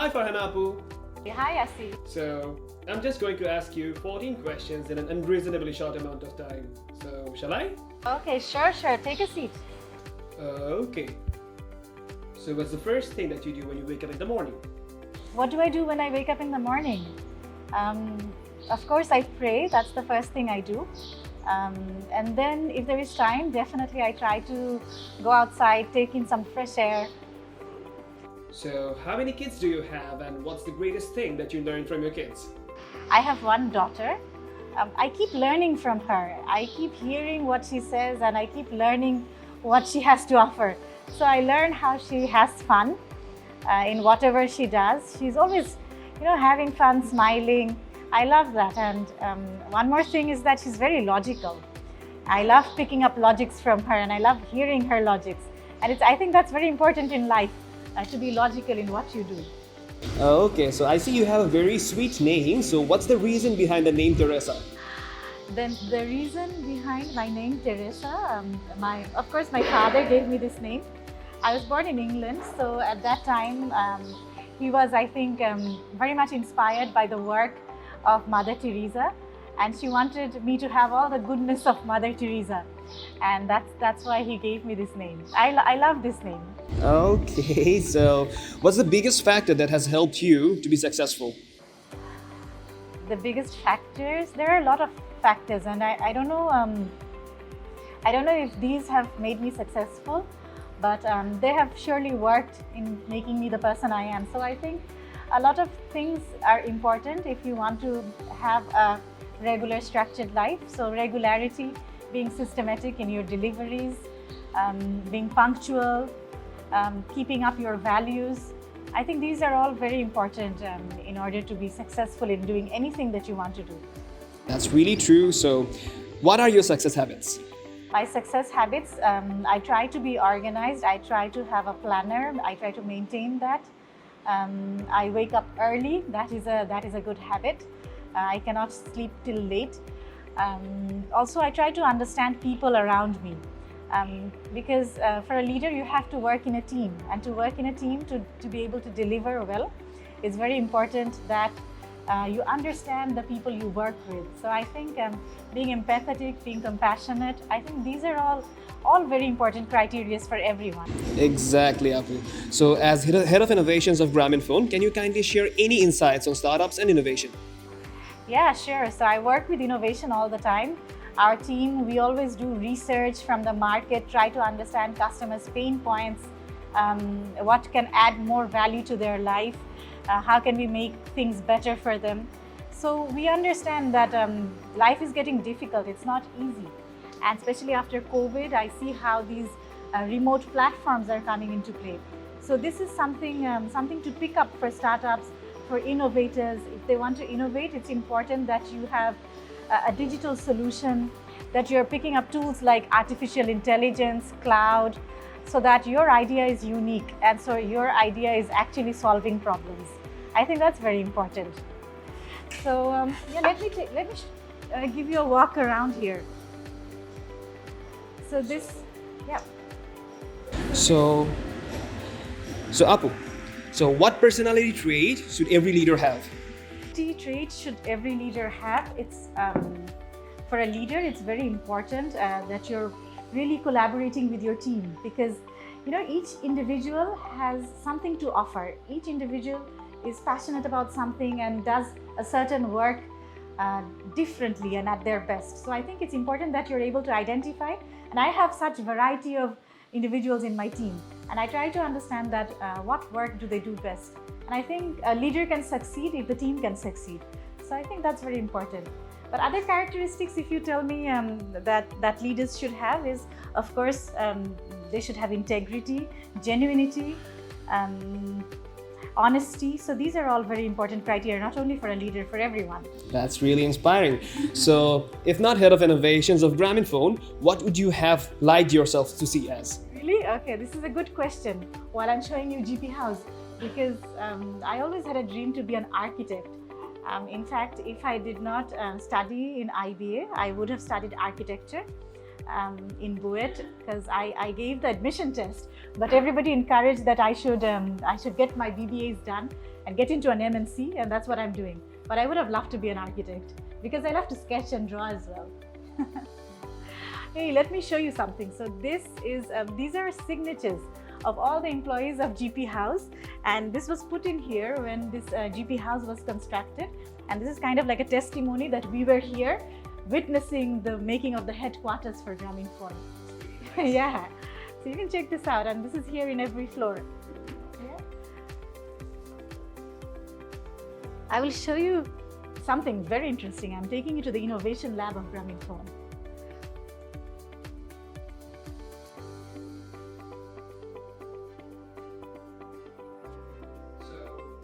Hi Farhana Apu. Hi, Asi. So, I'm just going to ask you 14 questions in an unreasonably short amount of time. So, shall I? Okay, sure. Take a seat. Okay. So, what's the first thing that you do when you wake up in the morning? What do I do when I wake up in the morning? Of course, I pray. That's the first thing I do. And then, if there is time, definitely I try to go outside, take in some fresh air. So, how many kids do you have, and what's the greatest thing that you learned from your kids? I have one daughter. I keep learning from her. I keep hearing what she says, and I keep learning what she has to offer. So I learn how she has fun in whatever she does. She's always, having fun, smiling. I love that. And one more thing is that she's very logical. I love picking up logics from her, and I love hearing her logics. And I think that's very important in life, to be logical in what you do. Okay, so I see you have a very sweet name. So, what's the reason behind the name Teresa? Then the reason behind my name Teresa, of course my father gave me this name. I was born in England, so at that time he was, I think, very much inspired by the work of Mother Teresa, and she wanted me to have all the goodness of Mother Teresa, and that's why he gave me this name. I love this name. Okay, so what's the biggest factor that has helped you to be successful? The biggest factors, there are a lot of factors, and I don't know if these have made me successful, but they have surely worked in making me the person I am. So I think a lot of things are important if you want to have a regular structured life. So regularity, being systematic in your deliveries, being punctual, keeping up your values. I think these are all very important in order to be successful in doing anything that you want to do. That's really true. So, what are your success habits? My success habits, I try to be organized. I try to have a planner. I try to maintain that. I wake up early. That is a good habit. I cannot sleep till late. Also, I try to understand people around me. Because for a leader, you have to work in a team, and to work in a team, to be able to deliver well, it's very important that you understand the people you work with. So I think being empathetic, being compassionate, I think these are all very important criteria for everyone. Exactly, Apu. So, as head of innovations of Grameenphone, can you kindly share any insights on startups and innovation? Yeah, sure. So I work with innovation all the time. Our team, we always do research from the market, try to understand customers' pain points, what can add more value to their life, how can we make things better for them. So we understand that life is getting difficult, it's not easy. And especially after COVID, I see how these remote platforms are coming into play. So this is something to pick up for startups, for innovators. If they want to innovate, it's important that you have a digital solution, that you're picking up tools like artificial intelligence, cloud, so that your idea is unique and so your idea is actually solving problems. I think that's very important. So let me give you a walk around here. So So Apu, so what personality trait should every leader have? Trait should every leader have? It's for a leader, it's very important that you're really collaborating with your team, because each individual has something to offer. Each individual is passionate about something and does a certain work differently and at their best. So I think it's important that you're able to identify, and I have such variety of individuals in my team, and I try to understand that what work do they do best. And I think a leader can succeed if the team can succeed. So I think that's very important. But other characteristics, if you tell me that leaders should have, is of course they should have integrity, genuinity, honesty. So these are all very important criteria, not only for a leader, for everyone. That's really inspiring. So, if not head of innovations of Grameenphone, what would you have liked yourself to see as? Really? Okay, this is a good question. While I'm showing you GP House, because I always had a dream to be an architect. In fact, if I did not study in IBA, I would have studied architecture. in Buet because I gave the admission test, but everybody encouraged that I should get my BBAs done and get into an MNC, and that's what I'm doing. But I would have loved to be an architect because I love to sketch and draw as well. Hey, let me show you something. So this is these are signatures of all the employees of GP House, and this was put in here when this GP House was constructed, and this is kind of like a testimony that we were here witnessing the making of the headquarters for Grameenphone. Yeah, so you can check this out, and this is here in every floor. Yeah. I will show you something very interesting. I'm taking you to the innovation lab of Grameenphone.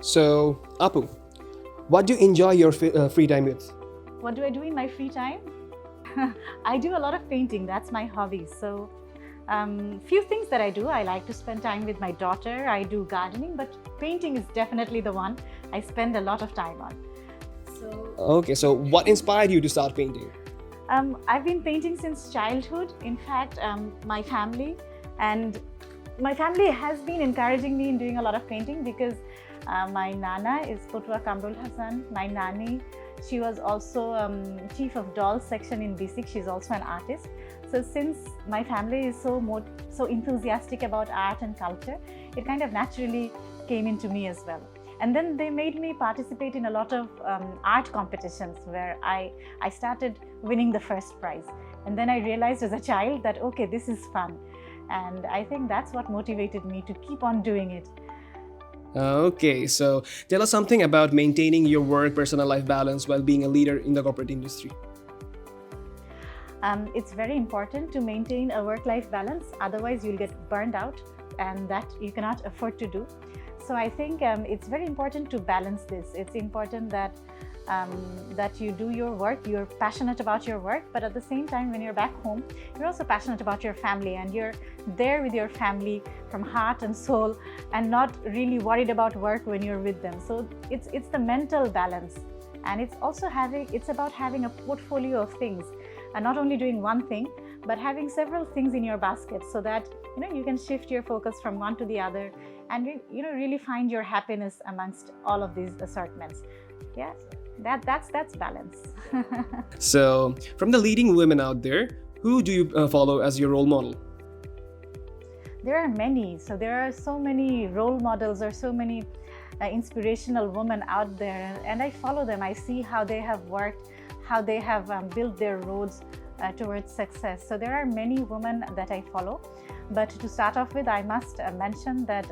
So, Apu, what do you enjoy your free time with? What do I do in my free time? I do a lot of painting. That's my hobby. So, few things that I do. I like to spend time with my daughter. I do gardening, but painting is definitely the one I spend a lot of time on. Okay, so what inspired you to start painting? I've been painting since childhood. In fact, my family has been encouraging me in doing a lot of painting because my Nana is Putwa Kamrul Hassan. My Nani, she was also chief of dolls section in BSIC. She's also an artist. So since my family is so enthusiastic about art and culture, it kind of naturally came into me as well. And then they made me participate in a lot of art competitions where I started winning the first prize. And then I realized as a child that, okay, this is fun. And I think that's what motivated me to keep on doing it. Okay, so tell us something about maintaining your work-personal life balance while being a leader in the corporate industry. It's very important to maintain a work-life balance, otherwise you'll get burned out, and that you cannot afford to do. So I think it's very important to balance this. It's important that you do your work, you're passionate about your work, but at the same time when you're back home, you're also passionate about your family and you're there with your family from heart and soul and not really worried about work when you're with them. So it's the mental balance, and it's about having a portfolio of things and not only doing one thing, but having several things in your basket so that you can shift your focus from one to the other and really find your happiness amongst all of these assortments. Yeah, that's balance. So, from the leading women out there, who do you follow as your role model? There are many. So there are so many role models or so many inspirational women out there, and I follow them. I see how they have worked, how they have built their roads towards success. So there are many women that I follow. But to start off with, I must mention that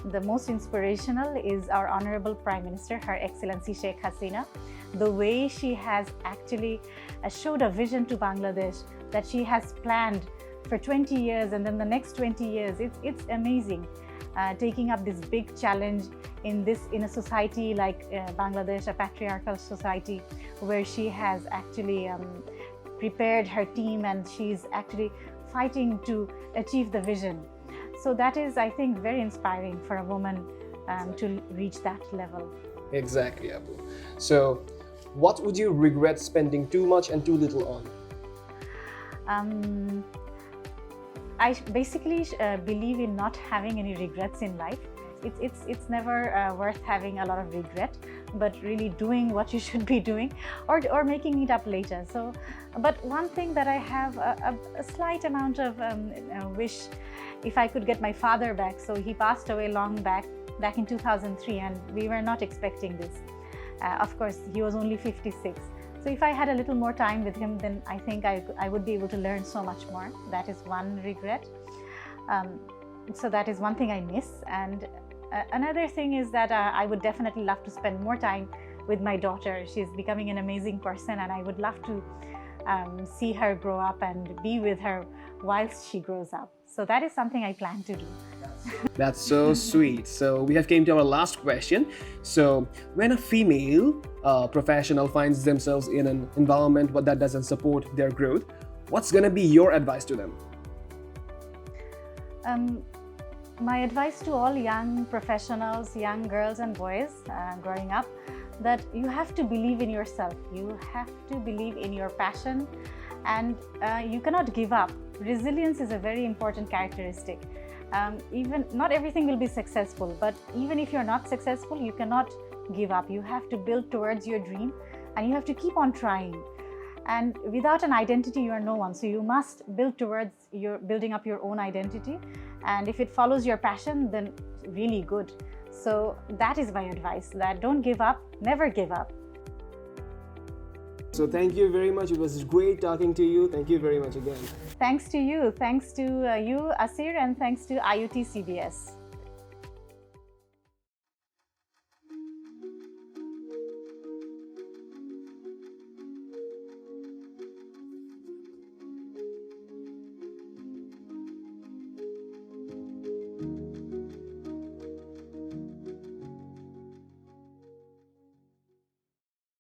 the most inspirational is our Honorable Prime Minister, Her Excellency Sheikh Hasina. The way she has actually showed a vision to Bangladesh that she has planned for 20 years and then the next 20 years, it's amazing. Taking up this big challenge in a society like Bangladesh, a patriarchal society, where she has actually prepared her team and she's actually fighting to achieve the vision. So that is, I think, very inspiring for a woman to reach that level. Exactly, Apu. So, what would you regret spending too much and too little on? I basically believe in not having any regrets in life. It's never worth having a lot of regret, but really doing what you should be doing or making it up later. So, but one thing that I have a slight amount of wish, if I could get my father back. So he passed away long back in 2003, and we were not expecting this. Of course, he was only 56. So if I had a little more time with him, then I think I would be able to learn so much more. That is one regret. So that is one thing I miss. And another thing is that I would definitely love to spend more time with my daughter. She's becoming an amazing person, and I would love to see her grow up and be with her whilst she grows up. So that is something I plan to do. That's so sweet. So we have came to our last question. So when a female professional finds themselves in an environment that doesn't support their growth, what's gonna be your advice to them? My advice to all young professionals, young girls and boys growing up, that you have to believe in yourself, you have to believe in your passion, and you cannot give up. Resilience is a very important characteristic. Even not everything will be successful, but even if you're not successful, you cannot give up. You have to build towards your dream, and you have to keep on trying. And without an identity, you are no one. So you must build towards building up your own identity. And if it follows your passion, then really good. So that is my advice, that don't give up, never give up. So thank you very much. It was great talking to you. Thank you very much again. Thanks to you. Thanks to you, Asir, and thanks to IUT CBS.